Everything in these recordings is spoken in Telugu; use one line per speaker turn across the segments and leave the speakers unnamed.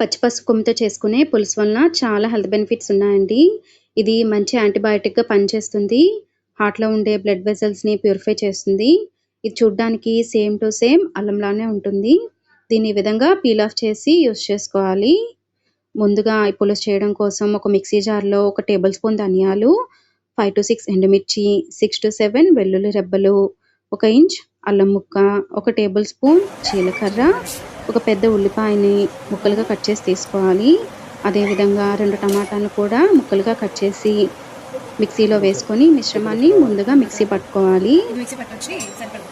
పచ్చి పసుపు కొమ్ముతో చేసుకునే పులుసు వలన చాలా హెల్త్ బెనిఫిట్స్ ఉన్నాయండి. ఇది మంచి యాంటీబయాటిక్‌గా పనిచేస్తుంది. హార్ట్‌లో ఉండే బ్లడ్ వెసల్స్‌ని ప్యూరిఫై చేస్తుంది. ఇది చూడ్డానికి సేమ్ టు సేమ్ అల్లంలానే ఉంటుంది. దీన్ని ఈ విధంగా పీల్ ఆఫ్ చేసి యూజ్ చేసుకోవాలి. ముందుగా ఈ పులుసు చేయడం కోసం ఒక మిక్సీ జార్‌లో ఒక టేబుల్ స్పూన్ ధనియాలు, 5-6 ఎండుమిర్చి, 6-7 వెల్లుల్లి రెబ్బలు, 1 ఇంచ్ అల్లం ముక్క, 1 టేబుల్ స్పూన్ జీలకర్ర, ఒక పెద్ద ఉల్లిపాయని ముక్కలుగా కట్ చేసి తీసుకోవాలి. అదేవిధంగా 2 టమాటాలను కూడా ముక్కలుగా కట్ చేసి మిక్సీలో వేసుకొని మిశ్రమాన్ని ముందుగా మిక్సీ పట్టుకోవాలి.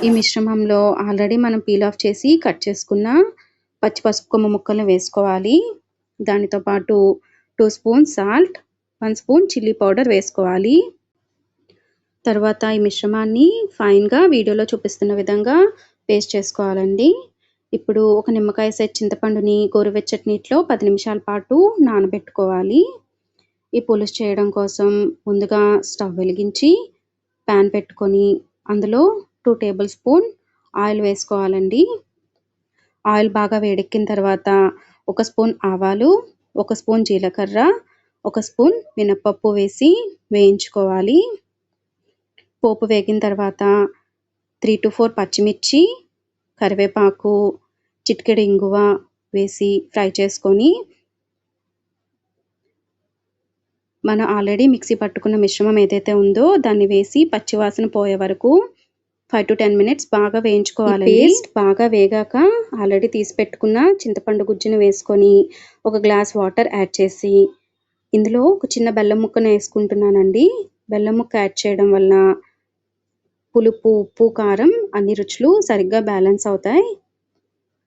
ఈ మిశ్రమంలో ఆల్రెడీ మనం పీల్ ఆఫ్ చేసి కట్ చేసుకున్న పచ్చి పసుపు కొమ్ము ముక్కలను వేసుకోవాలి. దానితో పాటు 2 spoon salt, 1 spoon chilli powder వేసుకోవాలి. తర్వాత ఈ మిశ్రమాన్ని ఫైన్‌గా వీడియోలో చూపిస్తున్న విధంగా పేస్ట్ చేసుకోవాలండి. ఇప్పుడు ఒక నిమ్మకాయ సైజ్ చింతపండుని గోరువెచ్చటి నీటిలో 10 నిమిషాల పాటు నానబెట్టుకోవాలి. ఈ పులుసు చేయడం కోసం ముందుగా స్టవ్ వెలిగించి పాన్ పెట్టుకొని అందులో 2 టేబుల్ స్పూన్ ఆయిల్ వేసుకోవాలండి. ఆయిల్ బాగా వేడెక్కిన తర్వాత 1 స్పూన్ ఆవాలు, 1 స్పూన్ జీలకర్ర, 1 స్పూన్ మినపప్పు వేసి వేయించుకోవాలి. పోపు వేగిన తర్వాత 3-4 పచ్చిమిర్చి, కరివేపాకు, చిటికెడు ఇంగువ వేసి ఫ్రై చేసుకొని మనం ఆల్రెడీ మిక్సీ పట్టుకున్న మిశ్రమం ఏదైతే ఉందో దాన్ని వేసి పచ్చివాసన పోయే వరకు 5-10 మినిట్స్ బాగా వేయించుకోవాలండి. పేస్ట్ బాగా వేగాక ఆల్రెడీ తీసి పెట్టుకున్న చింతపండు గుజ్జును వేసుకొని ఒక గ్లాస్ వాటర్ యాడ్ చేసి ఇందులో ఒక చిన్న బెల్లం ముక్కను వేసుకుంటున్నానండి. బెల్లం ముక్క యాడ్ చేయడం వల్ల పులుపు, ఉప్పు, కారం అన్ని రుచులు సరిగ్గా బ్యాలెన్స్ అవుతాయి.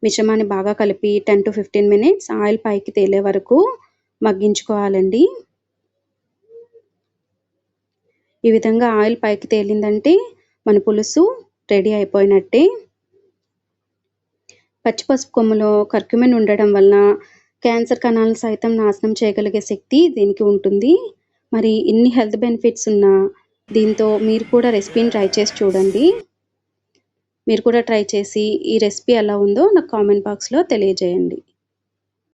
మిశ్రమాన్ని బాగా కలిపి 10-15 మినిట్స్ ఆయిల్ పైకి తేలే వరకు మగ్గించుకోవాలండి. ఈ విధంగా ఆయిల్ పైకి తేలిందంటే మన పులుసు రెడీ అయిపోయినట్టే. పచ్చి పసుపు కొమ్ములో కర్క్యూమిన్ ఉండడం వలన క్యాన్సర్ కణాలను సైతం నాశనం చేయగలిగే శక్తి దీనికి ఉంటుంది. మరి ఇన్ని హెల్త్ బెనిఫిట్స్ ఉన్న దీంతో మీరు కూడా రెసిపీని ట్రై చేసి చూడండి. మీరు కూడా ట్రై చేసి ఈ రెసిపీ ఎలా ఉందో నాకు కామెంట్ బాక్స్‌లో తెలియజేయండి.